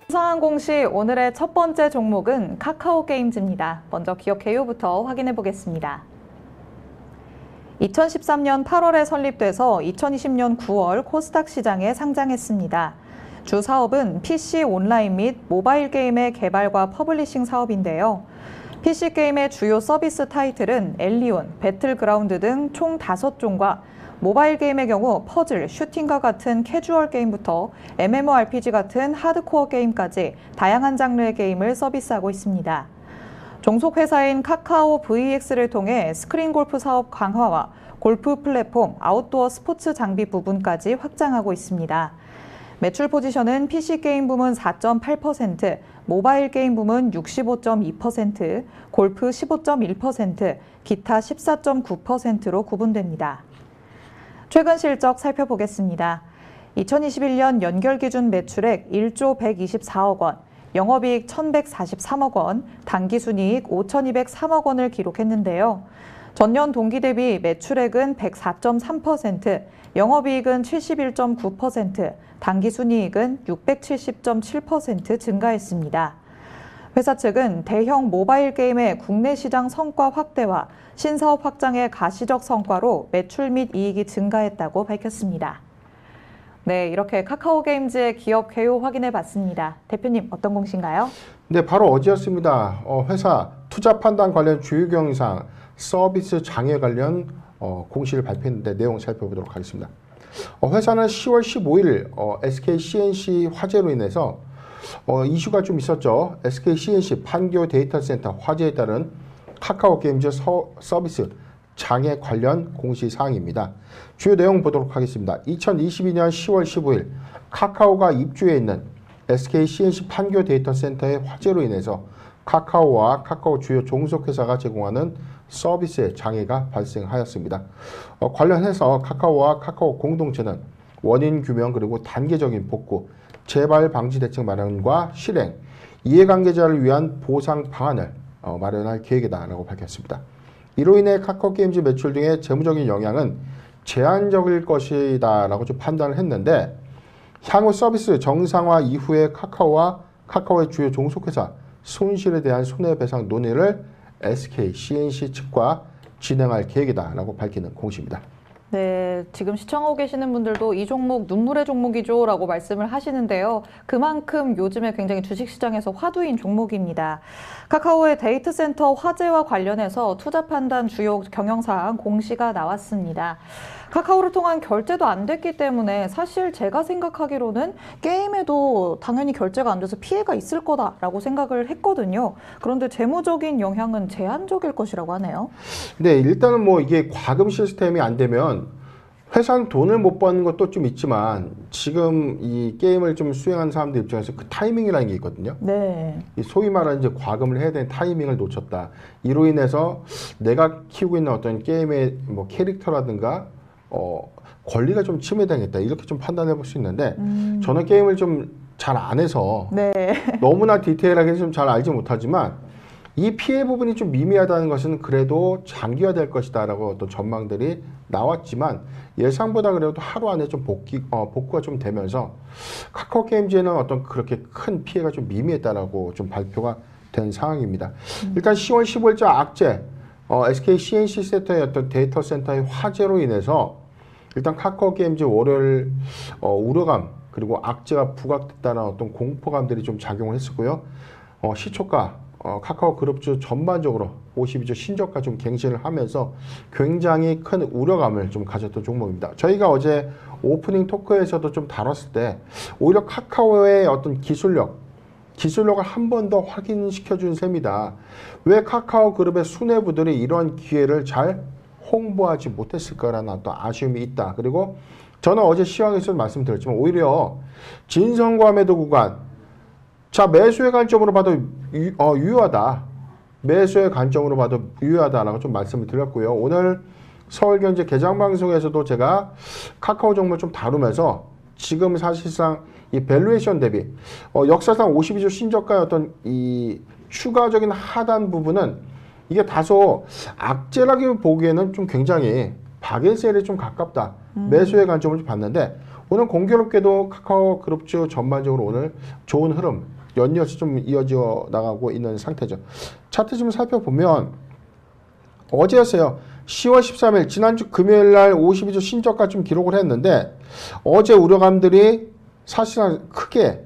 상한공시 오늘의 첫 번째 종목은 카카오게임즈입니다. 먼저 기업 개요부터 확인해 보겠습니다. 2013년 8월에 설립돼서 2020년 9월 코스닥 시장에 상장했습니다. 주 사업은 PC 온라인 및 모바일 게임의 개발과 퍼블리싱 사업인데요. PC 게임의 주요 서비스 타이틀은 엘리온, 배틀그라운드 등 총 5종과 모바일 게임의 경우 퍼즐, 슈팅과 같은 캐주얼 게임부터 MMORPG 같은 하드코어 게임까지 다양한 장르의 게임을 서비스하고 있습니다. 종속 회사인 카카오 VX를 통해 스크린 골프 사업 강화와 골프 플랫폼, 아웃도어 스포츠 장비 부분까지 확장하고 있습니다. 매출 포지션은 PC 게임 부문 4.8%, 모바일 게임 부문 65.2%, 골프 15.1%, 기타 14.9%로 구분됩니다. 최근 실적 살펴보겠습니다. 2021년 연결 기준 매출액 1조 124억 원, 영업이익 1,143억 원, 당기순이익 5,203억 원을 기록했는데요. 전년 동기 대비 매출액은 104.3%, 영업이익은 71.9%, 당기순이익은 670.7% 증가했습니다. 회사 측은 대형 모바일 게임의 국내 시장 성과 확대와 신사업 확장의 가시적 성과로 매출 및 이익이 증가했다고 밝혔습니다. 네, 이렇게 카카오게임즈의 기업 개요 확인해 봤습니다. 대표님, 어떤 공시인가요? 네, 바로 어제였습니다. 회사 투자 판단 관련 주요 경영상 서비스 장애 관련 공시를 발표했는데 내용 살펴보도록 하겠습니다. 회사는 10월 15일 SK C&C 화재로 인해서 이슈가 좀 있었죠. SK C&C 판교 데이터 센터 화재에 따른 카카오게임즈 서비스 장애 관련 공시사항입니다. 주요 내용 보도록 하겠습니다. 2022년 10월 15일 카카오가 입주해 있는 SK C&C 판교 데이터 센터의 화재로 인해서 카카오와 카카오 주요 종속회사가 제공하는 서비스에 장애가 발생하였습니다. 관련해서 카카오와 카카오 공동체는 원인 규명 그리고 단계적인 복구, 재발 방지 대책 마련과 실행, 이해관계자를 위한 보상 방안을 마련할 계획이다라고 밝혔습니다. 이로 인해 카카오게임즈 매출 등의 재무적인 영향은 제한적일 것이다라고 좀 판단을 했는데 향후 서비스 정상화 이후에 카카오와 카카오의 주요 종속회사 손실에 대한 손해배상 논의를 SK C&C 측과 진행할 계획이다라고 밝히는 공시입니다. 네, 지금 시청하고 계시는 분들도 이 종목 눈물의 종목이죠 라고 말씀을 하시는데요. 그만큼 요즘에 굉장히 주식시장에서 화두인 종목입니다. 카카오의 데이터 센터 화재와 관련해서 투자 판단 주요 경영사항 공시가 나왔습니다. 카카오를 통한 결제도 안 됐기 때문에 사실 제가 생각하기로는 게임에도 당연히 결제가 안 돼서 피해가 있을 거다라고 생각을 했거든요. 그런데 재무적인 영향은 제한적일 것이라고 하네요. 네, 일단은 뭐 이게 과금 시스템이 안 되면 회사는 돈을 못 버는 것도 좀 있지만 지금 이 게임을 좀 수행하는 사람들 입장에서 그 타이밍이라는 게 있거든요. 네. 소위 말하는 이제 과금을 해야 되는 타이밍을 놓쳤다. 이로 인해서 내가 키우고 있는 어떤 게임의 뭐 캐릭터라든가 권리가 좀 침해당했다. 이렇게 좀 판단해 볼 수 있는데 저는 게임을 좀 잘 안 해서 네. 너무나 디테일하게 좀 잘 알지 못하지만 이 피해 부분이 좀 미미하다는 것은 그래도 장기화될 것이다라고 어떤 전망들이 나왔지만 예상보다 그래도 하루 안에 좀 복구가 좀 되면서 카카오게임즈에는 어떤 그렇게 큰 피해가 좀 미미했다라고 좀 발표가 된 상황입니다. 일단 10월 15일자 악재 SK C&C 센터의 어떤 데이터 센터의 화재로 인해서 일단 카카오게임즈 월요일 우려감 그리고 악재가 부각됐다는 어떤 공포감들이 좀 작용을 했었고요. 시초가 카카오 그룹주 전반적으로 52주 신저가 좀 갱신을 하면서 굉장히 큰 우려감을 좀 가졌던 종목입니다. 저희가 어제 오프닝 토크에서도 좀 다뤘을 때 오히려 카카오의 어떤 기술력을 한 번 더 확인시켜준 셈이다. 왜 카카오 그룹의 수뇌부들이 이런 기회를 잘 홍보하지 못했을까라는 어떤 아쉬움이 있다. 그리고 저는 어제 시황에서 말씀드렸지만 오히려 진성과 매도 구간 자 매수의 관점으로 봐도 유효하다. 매수의 관점으로 봐도 유효하다라고 좀 말씀을 드렸고요. 오늘 서울경제 개장방송에서도 제가 카카오 종목을 좀 다루면서 지금 사실상 이 밸류에이션 대비 역사상 52주 신저가의 어떤 이 추가적인 하단 부분은 이게 다소 악재라고 보기에는 좀 굉장히 박앤셀에 좀 가깝다. 매수의 관점을 좀 봤는데 오늘 공교롭게도 카카오 그룹주 전반적으로 오늘 좋은 흐름 연이어서 좀 이어져 나가고 있는 상태죠. 차트 좀 살펴보면 어제였어요. 10월 13일 지난주 금요일 날 52주 신저가 좀 기록을 했는데 어제 우려감들이 사실상 크게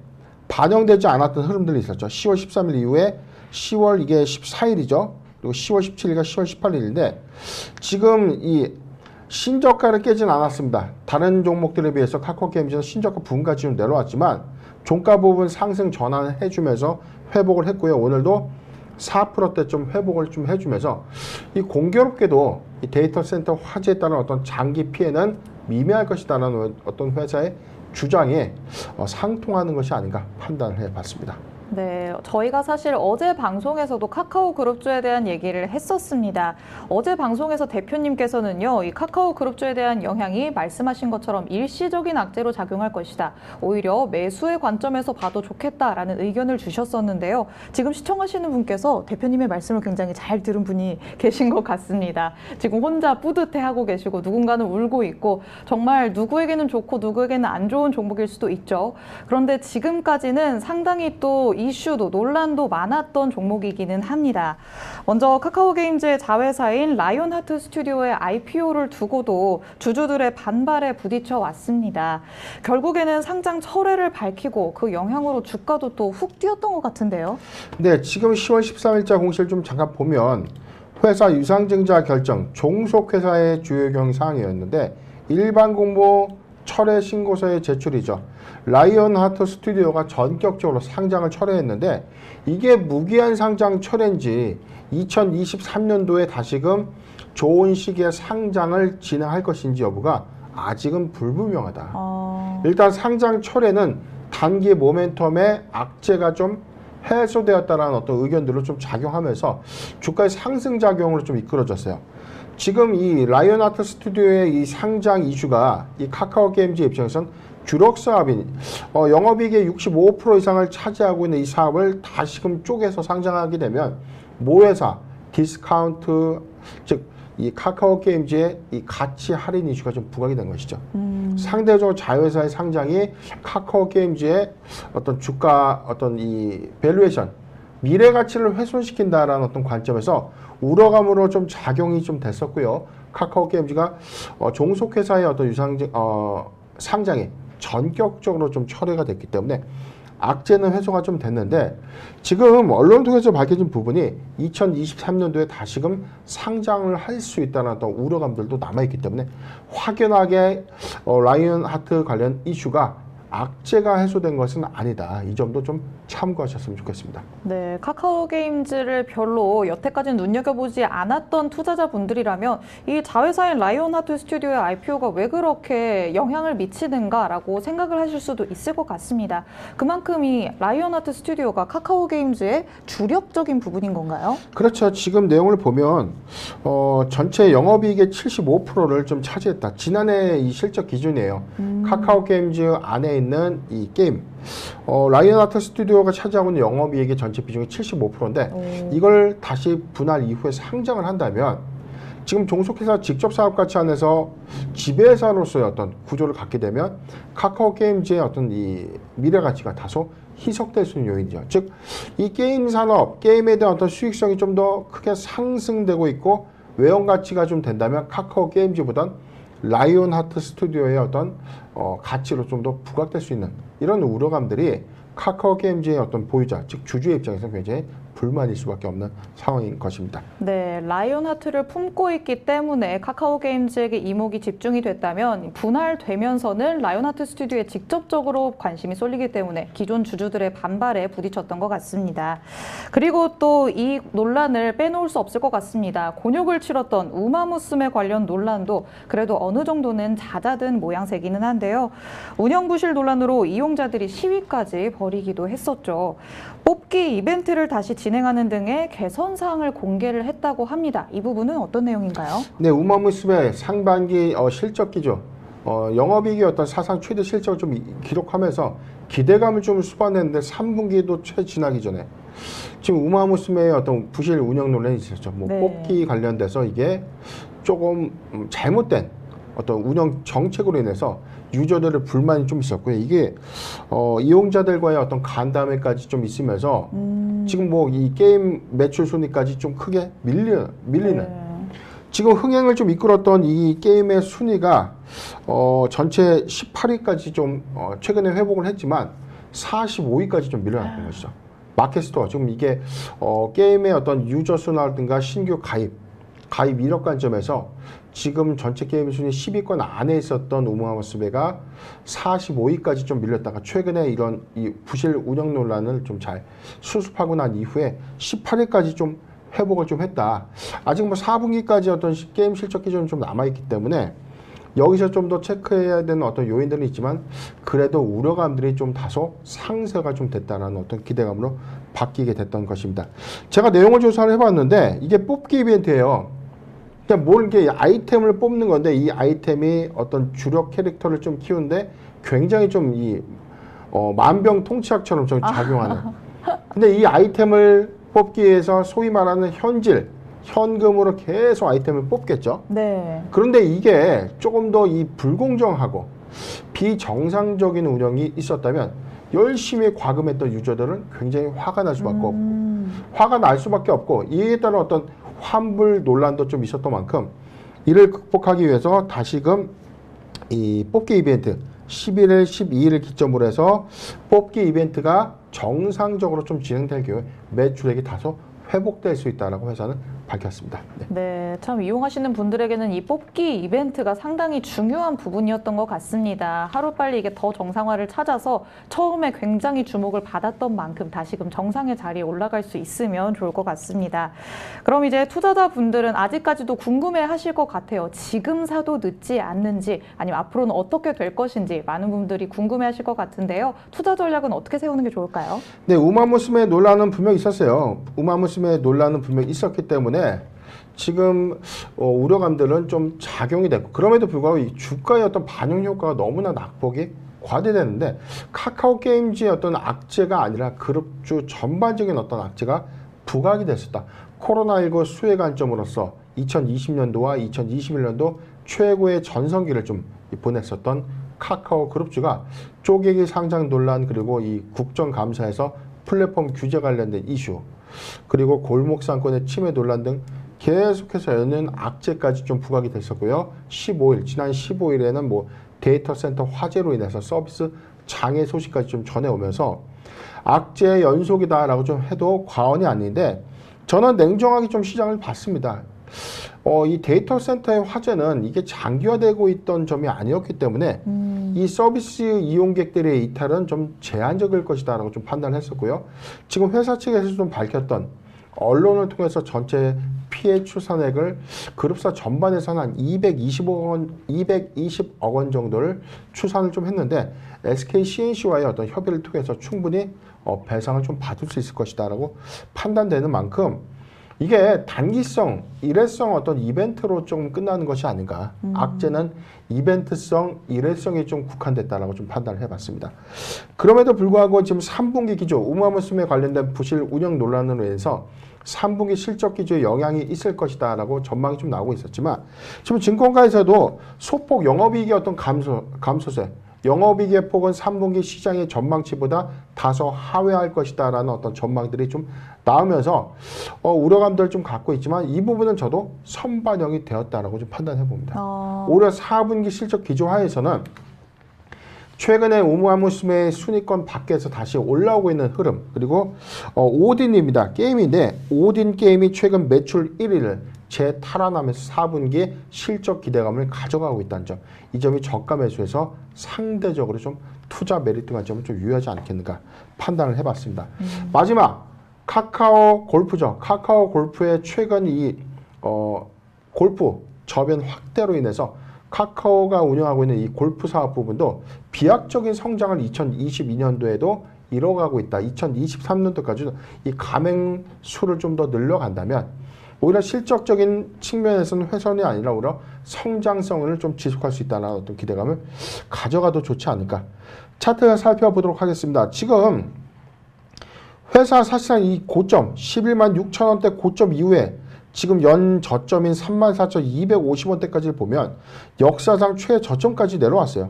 반영되지 않았던 흐름들이 있었죠. 10월 13일 이후에 10월 이게 14일이죠. 그리고 10월 17일과 10월 18일인데 지금 이 신저가를 깨진 않았습니다. 다른 종목들에 비해서 카카오게임즈는 신저가 부근까지 좀 내려왔지만 종가 부분 상승 전환을 해주면서 회복을 했고요. 오늘도 4%대 좀 회복을 좀 해주면서 이 공교롭게도 이 데이터 센터 화재에 따른 어떤 장기 피해는 미미할 것이다라는 어떤 회사의 주장에 상통하는 것이 아닌가 판단을 해봤습니다. 네, 저희가 사실 어제 방송에서도 카카오 그룹주에 대한 얘기를 했었습니다. 어제 방송에서 대표님께서는요, 이 카카오 그룹주에 대한 영향이 말씀하신 것처럼 일시적인 악재로 작용할 것이다. 오히려 매수의 관점에서 봐도 좋겠다라는 의견을 주셨었는데요. 지금 시청하시는 분께서 대표님의 말씀을 굉장히 잘 들은 분이 계신 것 같습니다. 지금 혼자 뿌듯해하고 계시고 누군가는 울고 있고 정말 누구에게는 좋고 누구에게는 안 좋은 종목일 수도 있죠. 그런데 지금까지는 상당히 또 이슈도 논란도 많았던 종목이기는 합니다. 먼저 카카오게임즈의 자회사인 라이온하트 스튜디오의 IPO를 두고도 주주들의 반발에 부딪혀 왔습니다. 결국에는 상장 철회를 밝히고 그 영향으로 주가도 또 훅 뛰었던 것 같은데요. 네, 지금 10월 13일자 공시를 좀 잠깐 보면 회사 유상증자 결정 종속회사의 주요 경영 사항이었는데 일반 공모 철회 신고서의 제출이죠. 라이온하트 스튜디오가 전격적으로 상장을 철회했는데 이게 무기한 상장 철회인지 2023년도에 다시금 좋은 시기에 상장을 진행할 것인지 여부가 아직은 불분명하다. 일단 상장 철회는 단기 모멘텀에 악재가 좀 해소되었다라는 어떤 의견들로 좀 작용하면서 주가의 상승 작용으로 좀 이끌어졌어요. 지금 이 라이온하트 스튜디오의 이 상장 이슈가 이 카카오게임즈 입장에선 주력 사업인 영업이익의 65% 이상을 차지하고 있는 이 사업을 다시금 쪼개서 상장하게 되면 모회사 디스카운트 즉 이 카카오게임즈의 이 가치 할인 이슈가 좀 부각이 된 것이죠. 상대적으로 자회사의 상장이 카카오게임즈의 어떤 주가 어떤 이 밸류에이션 미래 가치를 훼손시킨다라는 어떤 관점에서 우려감으로 좀 작용이 좀 됐었고요. 카카오게임즈가 종속회사의 어떤 상장이 전격적으로 좀 철회가 됐기 때문에 악재는 해소가 좀 됐는데 지금 언론을 통해서 밝혀진 부분이 2023년도에 다시금 상장을 할 수 있다는 어떤 우려감들도 남아있기 때문에 확연하게 라이온하트 관련 이슈가 악재가 해소된 것은 아니다. 이 점도 좀 참고하셨으면 좋겠습니다. 네, 카카오게임즈를 별로 여태까지는 눈여겨보지 않았던 투자자분들이라면 이 자회사인 라이온하트 스튜디오의 IPO가 왜 그렇게 영향을 미치는가라고 생각을 하실 수도 있을 것 같습니다. 그만큼 이 라이온하트 스튜디오가 카카오게임즈의 주력적인 부분인 건가요? 그렇죠. 지금 내용을 보면 전체 영업이익의 75%를 좀 차지했다. 지난해 이 실적 기준이에요. 카카오게임즈 안에 있는 이 게임 라이온하트 스튜디오가 차지하고 있는 영업이익의 전체 비중이 75%인데 이걸 다시 분할 이후에 상장을 한다면 지금 종속회사 직접 사업가치 안에서 지배회사로서의 어떤 구조를 갖게 되면 카카오게임즈의 어떤 이 미래가치가 다소 희석될 수 있는 요인이죠. 즉 이 게임 산업, 게임에 대한 어떤 수익성이 좀 더 크게 상승되고 있고 외형가치가 좀 된다면 카카오게임즈보단 라이온하트 스튜디오의 어떤 가치로 좀 더 부각될 수 있는 이런 우려감들이 카카오게임즈의 어떤 보유자, 즉 주주의 입장에서 굉장히 불만일 수밖에 없는 상황인 것입니다. 네, 라이온하트를 품고 있기 때문에 카카오게임즈에게 이목이 집중이 됐다면 분할되면서는 라이온하트 스튜디오에 직접적으로 관심이 쏠리기 때문에 기존 주주들의 반발에 부딪혔던 것 같습니다. 그리고 또 이 논란을 빼놓을 수 없을 것 같습니다. 곤욕을 치렀던 우마무스메 관련 논란도 그래도 어느 정도는 잦아든 모양새기는 한데요. 운영부실 논란으로 이용자들이 시위까지 벌이기도 했었죠. 뽑기 이벤트를 다시 진행하는 등의 개선 사항을 공개를 했다고 합니다. 이 부분은 어떤 내용인가요? 네, 우마무스메 상반기 실적 기조, 영업이익의 어떤 사상 최대 실적을 좀 기록하면서 기대감을 좀 수반했는데 3분기도 채 지나기 전에 지금 우마무스메의 어떤 부실 운영 논란이 있었죠. 뭐 네. 뽑기 관련돼서 이게 조금 잘못된 어떤 운영 정책으로 인해서 유저들의 불만이 좀 있었고요. 이게 이용자들과의 어떤 간담회까지 좀 있으면서 지금 뭐 이 게임 매출 순위까지 좀 크게 밀리는 네. 지금 흥행을 좀 이끌었던 이 게임의 순위가 전체 18위까지 좀 최근에 회복을 했지만 45위까지 좀 밀려났던 것이죠. 마켓스토어 지금 이게 게임의 어떤 유저 수라든가 신규 가입 이력 관점에서 지금 전체 게임 순위 10위권 안에 있었던 우마무스메가 45위까지 좀 밀렸다가 최근에 이런 이 부실 운영 논란을 좀 잘 수습하고 난 이후에 18위까지 좀 회복을 좀 했다. 아직 뭐 4분기까지 어떤 게임 실적 기준은 좀 남아있기 때문에 여기서 좀 더 체크해야 되는 어떤 요인들은 있지만 그래도 우려감들이 좀 다소 상쇄가 좀 됐다는 어떤 기대감으로 바뀌게 됐던 것입니다. 제가 내용을 조사를 해봤는데 이게 뽑기 이벤트예요. 그냥 뭘 이게 아이템을 뽑는 건데 이 아이템이 어떤 주력 캐릭터를 좀 키우는데 굉장히 좀 이 만병통치약처럼 좀 작용하는. 근데 이 아이템을 뽑기 위해서 소위 말하는 현금으로 계속 아이템을 뽑겠죠. 네. 그런데 이게 조금 더 이 불공정하고 비정상적인 운영이 있었다면 열심히 과금했던 유저들은 굉장히 화가 날 수밖에 없고 화가 날 수밖에 없고 이에 따른 어떤 환불 논란도 좀 있었던 만큼 이를 극복하기 위해서 다시금 이 뽑기 이벤트 11일, 12일을 기점으로 해서 뽑기 이벤트가 정상적으로 좀 진행될 경우에 매출액이 다소 회복될 수 있다라고 회사는 밝혔습니다. 네. 네, 참 이용하시는 분들에게는 이 뽑기 이벤트가 상당히 중요한 부분이었던 것 같습니다. 하루빨리 이게 더 정상화를 찾아서 처음에 굉장히 주목을 받았던 만큼 다시금 정상의 자리에 올라갈 수 있으면 좋을 것 같습니다. 그럼 이제 투자자분들은 아직까지도 궁금해하실 것 같아요. 지금 사도 늦지 않는지 아니면 앞으로는 어떻게 될 것인지 많은 분들이 궁금해하실 것 같은데요. 투자 전략은 어떻게 세우는 게 좋을까요? 네, 우마무스메 논란은 분명히 있었어요. 우마무스메 논란은 분명히 있었기 때문에 지금 우려감들은 좀 작용이 됐고 그럼에도 불구하고 이 주가의 어떤 반영 효과가 너무나 낙폭이 과대되는데 카카오 게임즈의 어떤 악재가 아니라 그룹주 전반적인 어떤 악재가 부각이 됐었다. 코로나19 수혜 관점으로서 2020년도와 2021년도 최고의 전성기를 좀 보냈었던 카카오 그룹주가 쪼개기 상장 논란 그리고 이 국정감사에서 플랫폼 규제 관련된 이슈 그리고 골목 상권의 침해 논란 등 계속해서 연이은 악재까지 좀 부각이 됐었고요. 15일, 지난 15일에는 뭐 데이터 센터 화재로 인해서 서비스 장애 소식까지 좀 전해오면서 악재의 연속이다라고 좀 해도 과언이 아닌데 저는 냉정하게 좀 시장을 봤습니다. 이 데이터 센터의 화재는 이게 장기화되고 있던 점이 아니었기 때문에 이 서비스 이용객들의 이탈은 좀 제한적일 것이다라고 좀 판단을 했었고요. 지금 회사 측에서 좀 밝혔던 언론을 통해서 전체 피해 추산액을 그룹사 전반에서는 한 220억 원 정도를 추산을 좀 했는데 SK CNC와의 어떤 협의를 통해서 충분히 배상을 좀 받을 수 있을 것이다라고 판단되는 만큼 이게 단기성, 일회성 어떤 이벤트로 좀 끝나는 것이 아닌가. 악재는 이벤트성, 일회성이 좀 국한됐다라고 좀 판단을 해봤습니다. 그럼에도 불구하고 지금 3분기 기조, 우마무스메 관련된 부실 운영 논란으로 인해서 3분기 실적 기조에 영향이 있을 것이다라고 전망이 좀 나오고 있었지만 지금 증권가에서도 소폭 영업이익의 어떤 감소세, 영업이익의 폭은 3분기 시장의 전망치보다 다소 하회할 것이다라는 어떤 전망들이 좀 나오면서 우려감들을 좀 갖고 있지만 이 부분은 저도 선반영이 되었다라고 좀 판단해 봅니다. 오히려 4분기 실적 기조하에서는 최근에 우마무스메 순위권 밖에서 다시 올라오고 있는 흐름 그리고 오딘입니다. 게임인데 오딘 게임이 최근 매출 1위를 재탈환하면서 4분기에 실적 기대감을 가져가고 있다는 점. 이 점이 저가 매수에서 상대적으로 좀 투자 메리트 관점을 좀 유효하지 않겠는가 판단을 해봤습니다. 마지막 카카오 골프죠. 카카오 골프의 최근 이 골프 저변 확대로 인해서 카카오가 운영하고 있는 이 골프 사업 부분도 비약적인 성장을 2022년도에도 이뤄가고 있다. 2023년도까지도 이 가맹 수를 좀 더 늘려간다면 오히려 실적적인 측면에서는 훼손이 아니라 오히려 성장성을 좀 지속할 수 있다는 어떤 기대감을 가져가도 좋지 않을까. 차트 살펴보도록 하겠습니다. 지금 회사 사실상 이 고점 11만 6천 원대 고점 이후에 지금 연 저점인 34,250원대까지 보면 역사상 최저점까지 내려왔어요.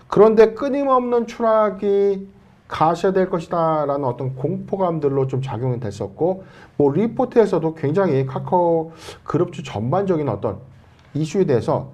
그런데 끊임없는 추락이 가셔야 될 것이다 라는 어떤 공포감들로 좀 작용이 됐었고, 뭐 리포트에서도 굉장히 카카오 그룹주 전반적인 어떤 이슈에 대해서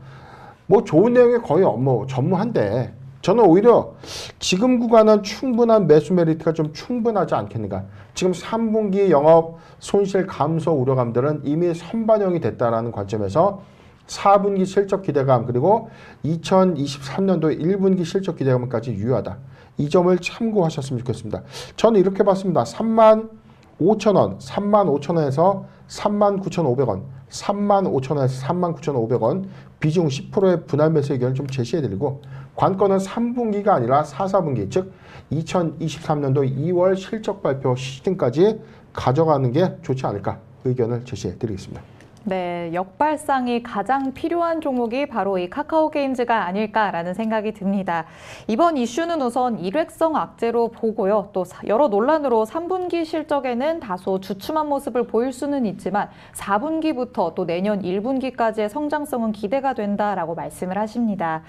뭐 좋은 내용이 거의 전무한데, 저는 오히려 지금 구간은 충분한 매수 메리트가 좀 충분하지 않겠는가. 지금 3분기 영업 손실 감소 우려감들은 이미 선반영이 됐다라는 관점에서 4분기 실적 기대감, 그리고 2023년도 1분기 실적 기대감까지 유효하다. 이 점을 참고하셨으면 좋겠습니다. 저는 이렇게 봤습니다. 35,000원, 35,000원에서 39,500원, 35,000원에서 39,500원, 비중 10%의 분할 매수 의견을 좀 제시해드리고, 관건은 3분기가 아니라 4분기, 즉 2023년도 2월 실적 발표 시즌까지 가져가는 게 좋지 않을까 의견을 제시해드리겠습니다. 네, 역발상이 가장 필요한 종목이 바로 이 카카오 게임즈가 아닐까라는 생각이 듭니다. 이번 이슈는 우선 일회성 악재로 보고요. 또 여러 논란으로 3분기 실적에는 다소 주춤한 모습을 보일 수는 있지만 4분기부터 또 내년 1분기까지의 성장성은 기대가 된다라고 말씀을 하십니다.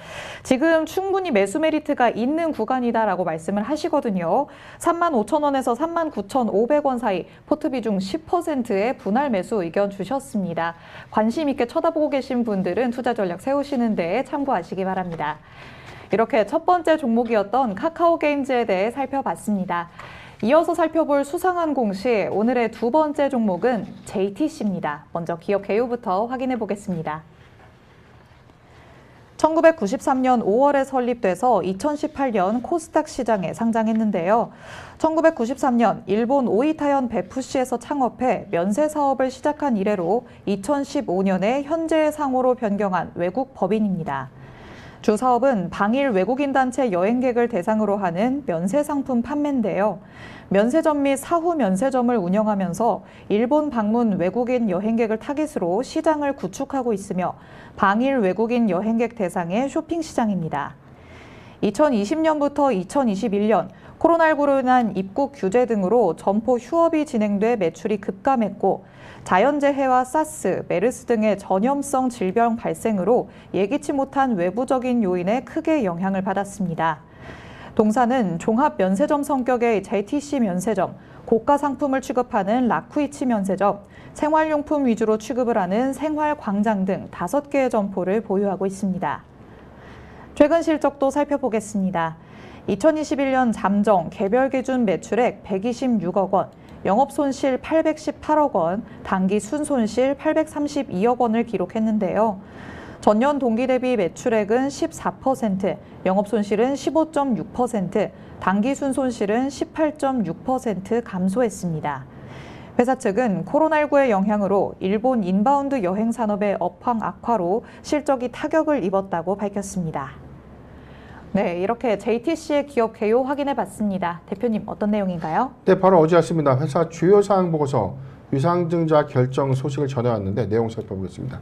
지금 충분히 매수 메리트가 있는 구간이다라고 말씀을 하시거든요. 35,000원에서 39,500원 사이 포트 비중 10%의 분할 매수 의견 주셨습니다. 관심 있게 쳐다보고 계신 분들은 투자 전략 세우시는 데 참고하시기 바랍니다. 이렇게 첫 번째 종목이었던 카카오 게임즈에 대해 살펴봤습니다. 이어서 살펴볼 수상한 공시, 오늘의 두 번째 종목은 JTC입니다. 먼저 기업 개요부터 확인해 보겠습니다. 1993년 5월에 설립돼서 2018년 코스닥 시장에 상장했는데요. 1993년 일본 오이타현 베푸시에서 창업해 면세 사업을 시작한 이래로 2015년에 현재의 상호로 변경한 외국 법인입니다. 주 사업은 방일 외국인 단체 여행객을 대상으로 하는 면세 상품 판매인데요. 면세점 및 사후 면세점을 운영하면서 일본 방문 외국인 여행객을 타깃으로 시장을 구축하고 있으며 방일 외국인 여행객 대상의 쇼핑 시장입니다. 2020년부터 2021년 코로나19로 인한 입국 규제 등으로 점포 휴업이 진행돼 매출이 급감했고, 자연재해와 사스, 메르스 등의 전염성 질병 발생으로 예기치 못한 외부적인 요인에 크게 영향을 받았습니다. 동사는 종합 면세점 성격의 JTC 면세점, 고가 상품을 취급하는 라쿠이치 면세점, 생활용품 위주로 취급을 하는 생활광장 등 5개의 점포를 보유하고 있습니다. 최근 실적도 살펴보겠습니다. 2021년 잠정 개별 기준 매출액 126억 원, 영업손실 818억 원, 당기 순손실 832억 원을 기록했는데요. 전년 동기 대비 매출액은 14%, 영업손실은 15.6%, 당기 순손실은 18.6% 감소했습니다. 회사 측은 코로나19의 영향으로 일본 인바운드 여행 산업의 업황 악화로 실적이 타격을 입었다고 밝혔습니다. 네, 이렇게 JTC의 기업 개요 확인해 봤습니다. 대표님, 어떤 내용인가요? 네, 바로 어제였습니다. 회사 주요 사항 보고서 유상증자 결정 소식을 전해왔는데 내용 살펴보겠습니다.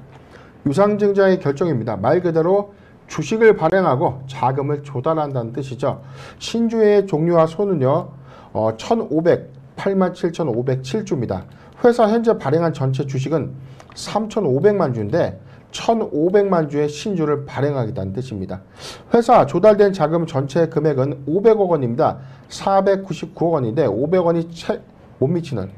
유상증자의 결정입니다. 말 그대로 주식을 발행하고 자금을 조달한다는 뜻이죠. 신주의 종류와 소는요, 87,507주입니다. 회사 현재 발행한 전체 주식은 3,500만 주인데 1,500만 주의 신주를 발행하겠다는 뜻입니다. 회사 조달된 자금 전체 금액은 500억 원입니다. 499억 원인데 500원이 채 못 미치는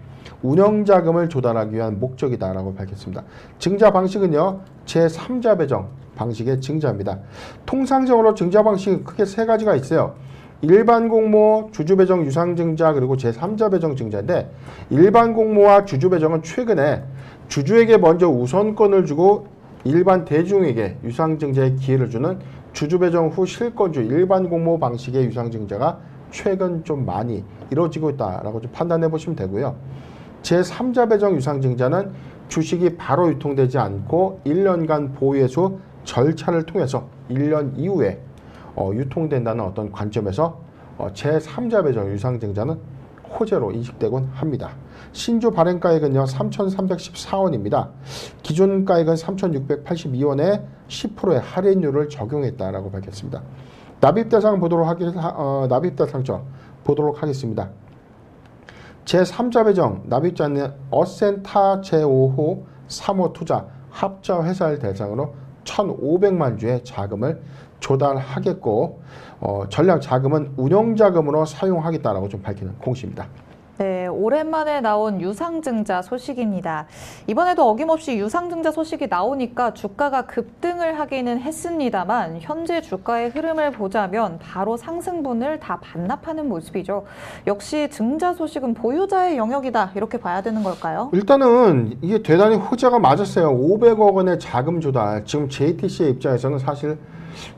운영자금을 조달하기 위한 목적이다라고 밝혔습니다. 증자 방식은요, 제3자 배정 방식의 증자입니다. 통상적으로 증자 방식이 크게 세 가지가 있어요. 일반 공모, 주주 배정 유상증자, 그리고 제3자 배정 증자인데, 일반 공모와 주주 배정은 최근에 주주에게 먼저 우선권을 주고 일반 대중에게 유상증자의 기회를 주는 주주 배정 후 실권주 일반 공모 방식의 유상증자가 최근 좀 많이 이루어지고 있다라고 좀 판단해 보시면 되고요. 제3자 배정 유상증자는 주식이 바로 유통되지 않고 1년간 보유해수 절차를 통해서 1년 이후에 유통된다는 어떤 관점에서 제3자 배정 유상증자는 호재로 인식되곤 합니다. 신주 발행가액은요 3,314원입니다. 기존 가액은 3,682원에 10%의 할인율을 적용했다라고 밝혔습니다. 납입대상 납입대상점 보도록 하겠습니다. 제3자 배정 납입자는 어센타 제5호 3호투자 합자 회사를 대상으로 1,500만 주의 자금을 조달하겠고 전략 자금은 운영 자금으로 사용하겠다라고 좀 밝히는 공시입니다. 네, 오랜만에 나온 유상증자 소식입니다. 이번에도 어김없이 유상증자 소식이 나오니까 주가가 급등을 하기는 했습니다만 현재 주가의 흐름을 보자면 바로 상승분을 다 반납하는 모습이죠. 역시 증자 소식은 보유자의 영역이다 이렇게 봐야 되는 걸까요? 일단은 이게 대단히 호재가 맞았어요. 500억 원의 자금 조달. 지금 JTC의 입장에서는 사실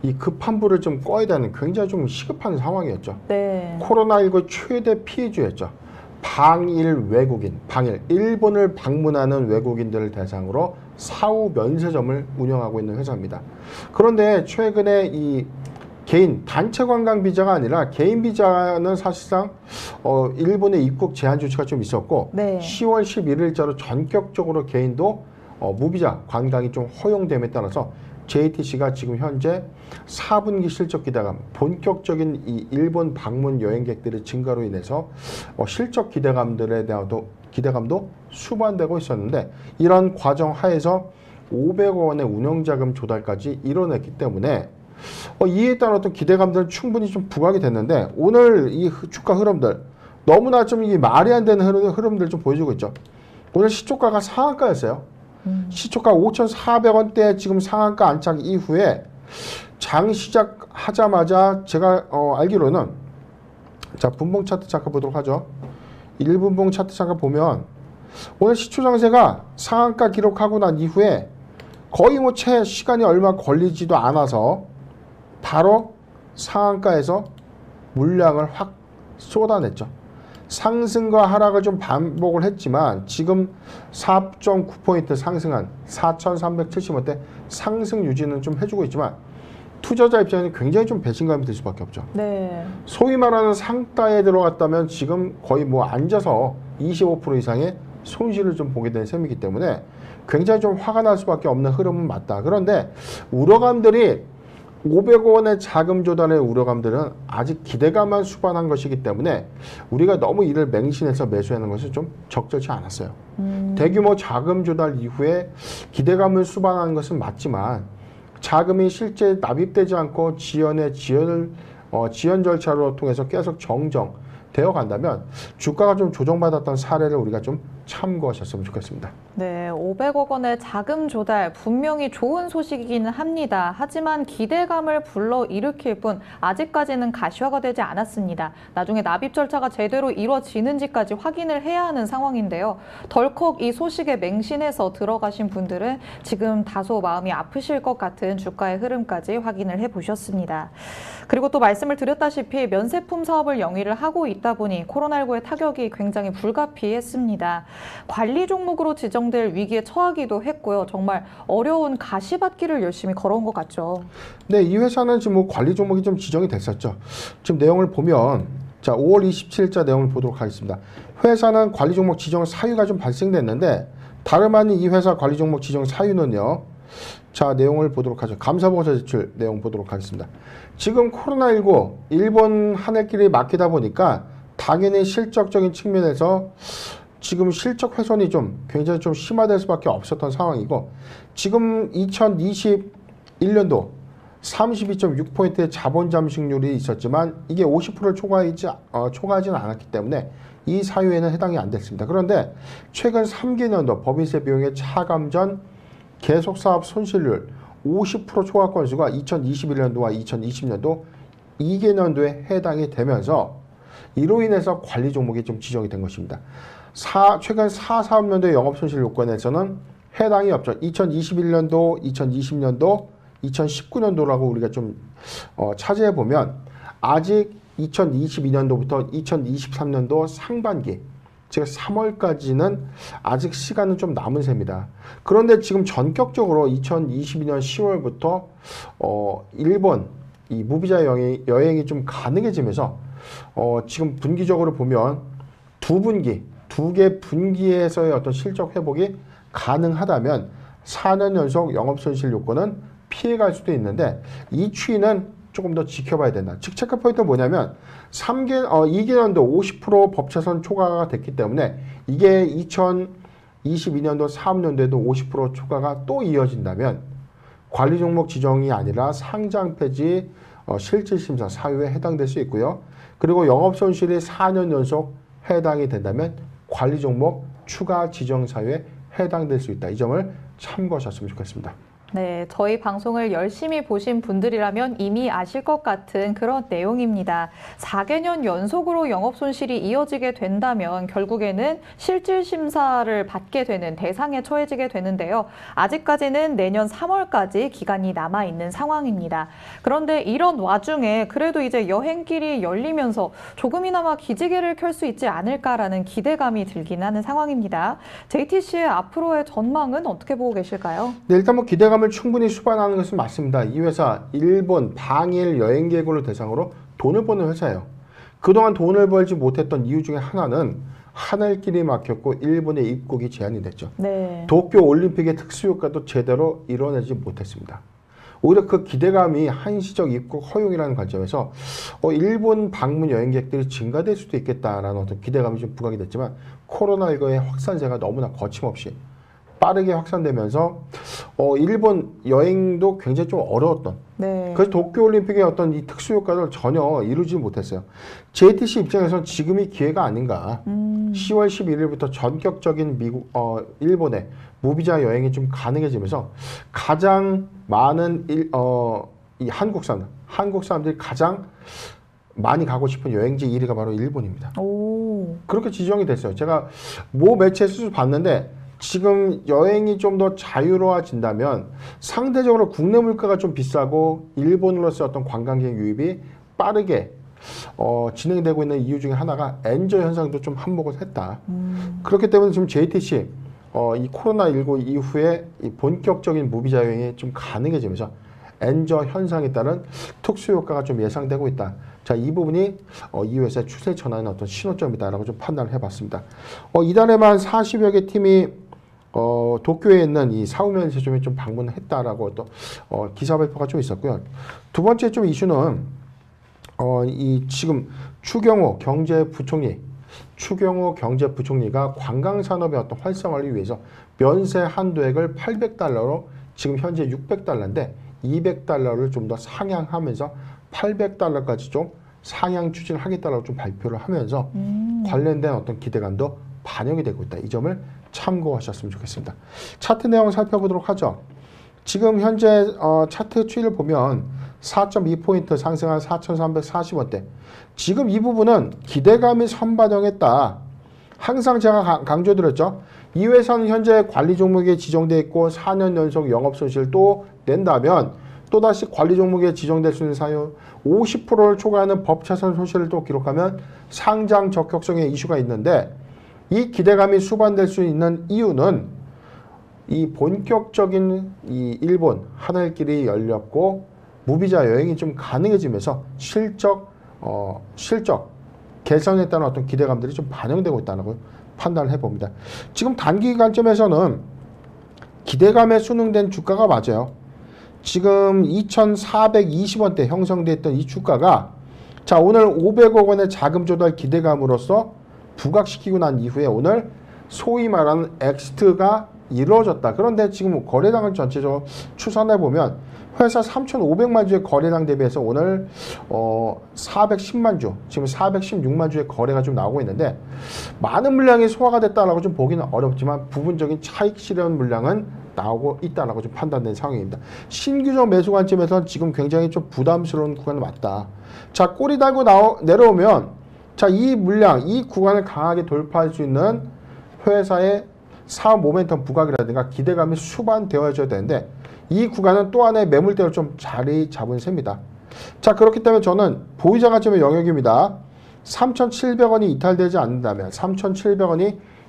이 급한 불을 좀 꺼야 되는 굉장히 좀 시급한 상황이었죠. 네. 코로나19 최대 피해주였죠. 방일 외국인, 일본을 방문하는 외국인들을 대상으로 사후 면세점을 운영하고 있는 회사입니다. 그런데 최근에 이 개인 단체 관광 비자가 아니라 개인 비자는 사실상 일본의 입국 제한 조치가 좀 있었고 네. 10월 11일자로 전격적으로 개인도 무비자 관광이 좀 허용됨에 따라서 JTC가 지금 현재 4분기 실적 기대감, 본격적인 이 일본 방문 여행객들의 증가로 인해서 실적 기대감들에 대한도 기대감도 수반되고 있었는데 이런 과정 하에서 500억 원의 운영자금 조달까지 이뤄냈기 때문에 이에 따른 어떤 기대감들은 충분히 좀 부각이 됐는데 오늘 이 주가 흐름들 너무나 좀 이게 말이 안 되는 흐름들 좀 보여주고 있죠. 오늘 시초가가 상한가였어요. 시초가 5,400원대 지금 상한가 안착 이후에 장 시작하자마자 제가 알기로는 자 분봉 차트 잠깐 보도록 하죠. 1분봉 차트 잠깐 보면 오늘 시초 장세가 상한가 기록하고 난 이후에 거의 뭐 채 시간이 얼마 걸리지도 않아서 바로 상한가에서 물량을 확 쏟아냈죠. 상승과 하락을 좀 반복을 했지만 지금 4.9포인트 상승한 4,370원대 상승 유지는 좀 해주고 있지만 투자자 입장에는 굉장히 좀 배신감이 들 수밖에 없죠. 네. 소위 말하는 상따에 들어갔다면 지금 거의 뭐 앉아서 25% 이상의 손실을 좀 보게 된 셈이기 때문에 굉장히 좀 화가 날 수밖에 없는 흐름은 맞다. 그런데 우려감들이 500억 원의 자금 조달의 우려감들은 아직 기대감만 수반한 것이기 때문에 우리가 너무 이를 맹신해서 매수하는 것은 좀 적절치 않았어요. 대규모 자금 조달 이후에 기대감을 수반한 것은 맞지만 자금이 실제 납입되지 않고 지연 절차로 통해서 계속 정정되어 간다면 주가가 좀 조정받았던 사례를 우리가 좀 참고하셨으면 좋겠습니다. 네, 500억 원의 자금 조달 분명히 좋은 소식이기는 합니다. 하지만 기대감을 불러일으킬 뿐 아직까지는 가시화가 되지 않았습니다. 나중에 납입 절차가 제대로 이루어지는지까지 확인을 해야 하는 상황인데요. 덜컥 이 소식에 맹신해서 들어가신 분들은 지금 다소 마음이 아프실 것 같은 주가의 흐름까지 확인을 해보셨습니다. 그리고 또 말씀을 드렸다시피 면세품 사업을 영위를 하고 있다 보니 코로나19의 타격이 굉장히 불가피했습니다. 관리 종목으로 지정될 위기에 처하기도 했고요. 정말 어려운 가시밭길을 열심히 걸어온 것 같죠. 네, 이 회사는 지금 뭐 관리 종목이 좀 지정이 됐었죠. 지금 내용을 보면 자 5월 27일자 내용을 보도록 하겠습니다. 회사는 관리 종목 지정 사유가 좀 발생됐는데 다름 아닌 이 회사 관리 종목 지정 사유는요. 자 내용을 보도록 하죠. 감사보고서 제출 내용 보도록 하겠습니다. 지금 코로나19 일본 하늘길이 막히다 보니까 당연히 실적적인 측면에서 지금 실적 훼손이 좀 굉장히 좀 심화될 수밖에 없었던 상황이고 지금 2021년도 32.6포인트의 자본 잠식률이 있었지만 이게 50%를 초과하지는 않았기 때문에 이 사유에는 해당이 안 됐습니다. 그런데 최근 3개년도 법인세 비용의 차감전 계속사업 손실률 50% 초과 건수가 2021년도와 2020년도 2개년도에 해당이 되면서 이로 인해서 관리 종목이 좀 지정이 된 것입니다. 최근 4사업년도의 영업손실 요건에서는 해당이 없죠. 2021년도, 2020년도, 2019년도라고 우리가 좀 차지해 보면 아직 2022년도부터 2023년도 상반기 즉 3월까지는 아직 시간은 좀 남은 셈이다. 그런데 지금 전격적으로 2022년 10월부터 일본 이 무비자 여행이 좀 가능해지면서 지금 분기적으로 보면 두 개 분기에서의 어떤 실적 회복이 가능하다면 4년 연속 영업손실 요건은 피해갈 수도 있는데 이 추이는 조금 더 지켜봐야 된다. 즉 체크 포인트는 뭐냐면 2개년도 50% 법채선 초과가 됐기 때문에 이게 22년도, 3년도에도 50% 초과가 또 이어진다면 관리 종목 지정이 아니라 상장 폐지 실질심사 사유에 해당될 수 있고요. 그리고 영업손실이 4년 연속 해당이 된다면 관리 종목 추가 지정 사유에 해당될 수 있다. 이 점을 참고하셨으면 좋겠습니다. 네, 저희 방송을 열심히 보신 분들이라면 이미 아실 것 같은 그런 내용입니다. 4개년 연속으로 영업손실이 이어지게 된다면 결국에는 실질심사를 받게 되는 대상에 처해지게 되는데요. 아직까지는 내년 3월까지 기간이 남아있는 상황입니다. 그런데 이런 와중에 그래도 이제 여행길이 열리면서 조금이나마 기지개를 켤 수 있지 않을까라는 기대감이 들긴 하는 상황입니다. JTC의 앞으로의 전망은 어떻게 보고 계실까요? 네, 일단 뭐 기대감을 충분히 수반하는 것은 맞습니다. 이 회사 일본 방일 여행객을 대상으로 돈을 버는 회사예요. 그동안 돈을 벌지 못했던 이유 중에 하나는 하늘길이 막혔고 일본의 입국이 제한이 됐죠. 네. 도쿄 올림픽의 특수효과도 제대로 이뤄내지 못했습니다. 오히려 그 기대감이 한시적 입국 허용이라는 관점에서 일본 방문 여행객들이 증가될 수도 있겠다라는 어떤 기대감이 좀 부각이 됐지만 코로나19의 확산세가 너무나 거침없이 빠르게 확산되면서 일본 여행도 굉장히 좀 어려웠던 네. 그래서 도쿄올림픽의 어떤 이 특수효과를 전혀 이루지 못했어요. JTC 입장에서는 지금이 기회가 아닌가. 10월 11일부터 전격적인 일본의 무비자 여행이 좀 가능해지면서 가장 많은 이 한국 사람들이 가장 많이 가고 싶은 여행지 1위가 바로 일본입니다. 오. 그렇게 지정이 됐어요. 제가 모 매체에서 봤는데 지금 여행이 좀 더 자유로워진다면 상대적으로 국내 물가가 좀 비싸고 일본으로서 어떤 관광객 유입이 빠르게 진행되고 있는 이유 중에 하나가 엔저 현상도 좀 한몫을 했다. 그렇기 때문에 지금 JTC 이 코로나19 이후에 이 본격적인 무비자 여행이 좀 가능해지면서 엔저 현상에 따른 특수 효과가 좀 예상되고 있다. 자, 이 부분이 이 회사의 추세 전환의 어떤 신호점이다라고 좀 판단을 해봤습니다. 이달에만 40여 개 팀이 도쿄에 있는 이 사후면세점에 좀 방문을 했다라고 또 기사 발표가 좀 있었고요. 두 번째 좀 이슈는 이 지금 추경호 경제부총리가 관광산업의 어떤 활성화를 위해서 면세 한도액을 800달러로 지금 현재 600달러인데 200달러를 좀 더 상향하면서 800달러까지 좀 상향 추진을 하겠다라고 좀 발표를 하면서 관련된 어떤 기대감도 반영이 되고 있다. 이 점을 참고하셨으면 좋겠습니다. 차트 내용을 살펴보도록 하죠. 지금 현재 차트 추이를 보면 4.2포인트 상승한 4,340원대. 지금 이 부분은 기대감이 선반영했다. 항상 제가 강조드렸죠. 이 회사는 현재 관리 종목에 지정되어 있고 4년 연속 영업손실 또 낸다면 또다시 관리 종목에 지정될 수 있는 사유 50%를 초과하는 법차선 손실을 또 기록하면 상장 적격성의 이슈가 있는데 이 기대감이 수반될 수 있는 이유는 이 본격적인 이 일본 하늘길이 열렸고 무비자 여행이 좀 가능해지면서 실적 개선에 따른 어떤 기대감들이 좀 반영되고 있다고 판단을 해봅니다. 지금 단기 관점에서는 기대감에 순응된 주가가 맞아요. 지금 2,420원대 형성됐던 이 주가가 자 오늘 500억 원의 자금 조달 기대감으로써 부각시키고 난 이후에 오늘 소위 말하는 엑스트가 이루어졌다. 그런데 지금 거래량을 전체적으로 추산해 보면 회사 3,500만 주의 거래량 대비해서 오늘 410만 주, 지금 416만 주의 거래가 좀 나오고 있는데 많은 물량이 소화가 됐다라고 좀 보기는 어렵지만 부분적인 차익 실현 물량은 나오고 있다라고 좀 판단된 상황입니다. 신규적 매수 관점에서는 지금 굉장히 좀 부담스러운 구간이 맞다. 자, 꼬리 달고 내려오면 자, 이 물량, 이 구간을 강하게 돌파할 수 있는 회사의 사업 모멘텀 부각이라든가 기대감이 수반되어져야 되는데 이 구간은 또 하나의 매물대로 좀 자리 잡은 셈입니다. 자, 그렇기 때문에 저는 보유자 관점의 영역입니다. 3,700원이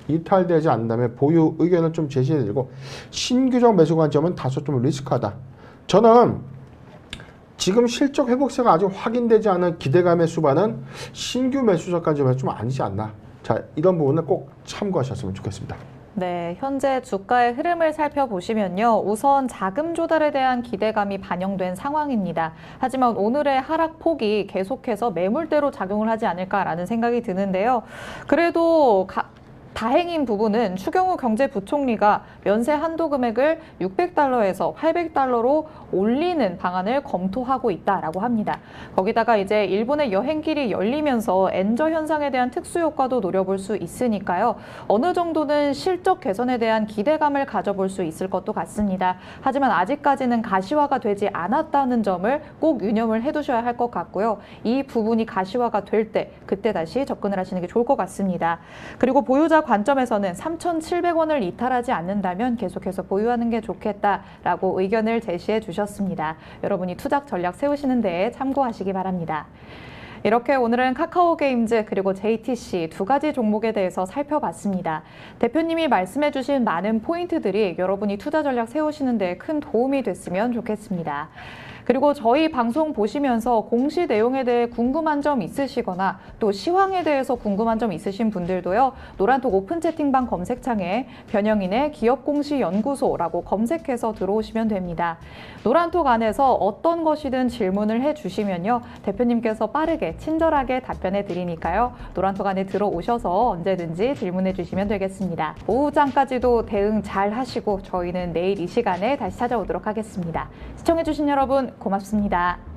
이탈되지 않는다면 보유 의견을 좀 제시해드리고 신규적 매수 관점은 다소 좀 리스크하다. 저는 지금 실적 회복세가 아직 확인되지 않은 기대감의 수반은 신규 매수적 관점에서 좀 아니지 않나. 자, 이런 부분을 꼭 참고하셨으면 좋겠습니다. 네, 현재 주가의 흐름을 살펴보시면요. 우선 자금 조달에 대한 기대감이 반영된 상황입니다. 하지만 오늘의 하락폭이 계속해서 매물대로 작용을 하지 않을까라는 생각이 드는데요. 그래도 다행인 부분은 추경호 경제부총리가 면세 한도 금액을 600달러에서 800달러로 올리는 방안을 검토하고 있다라고 합니다. 거기다가 이제 일본의 여행길이 열리면서 엔저 현상에 대한 특수 효과도 노려볼 수 있으니까요. 어느 정도는 실적 개선에 대한 기대감을 가져볼 수 있을 것도 같습니다. 하지만 아직까지는 가시화가 되지 않았다는 점을 꼭 유념을 해두셔야 할 것 같고요. 이 부분이 가시화가 될 때 그때 다시 접근을 하시는 게 좋을 것 같습니다. 그리고 보유자 관점에서는 3,700원을 이탈하지 않는다면 계속해서 보유하는 게 좋겠다라고 의견을 제시해 주셨습니다. 여러분이 투자 전략 세우시는 데 참고하시기 바랍니다. 이렇게 오늘은 카카오게임즈 그리고 JTC 두 가지 종목에 대해서 살펴봤습니다. 대표님이 말씀해 주신 많은 포인트들이 여러분이 투자 전략 세우시는 데 큰 도움이 됐으면 좋겠습니다. 그리고 저희 방송 보시면서 공시 내용에 대해 궁금한 점 있으시거나 또 시황에 대해서 궁금한 점 있으신 분들도요. 노란톡 오픈 채팅방 검색창에 변형인의 기업공시연구소라고 검색해서 들어오시면 됩니다. 노란톡 안에서 어떤 것이든 질문을 해주시면요. 대표님께서 빠르게 친절하게 답변해 드리니까요. 노란톡 안에 들어오셔서 언제든지 질문해 주시면 되겠습니다. 오후장까지도 대응 잘 하시고 저희는 내일 이 시간에 다시 찾아오도록 하겠습니다. 시청해 주신 여러분 고맙습니다.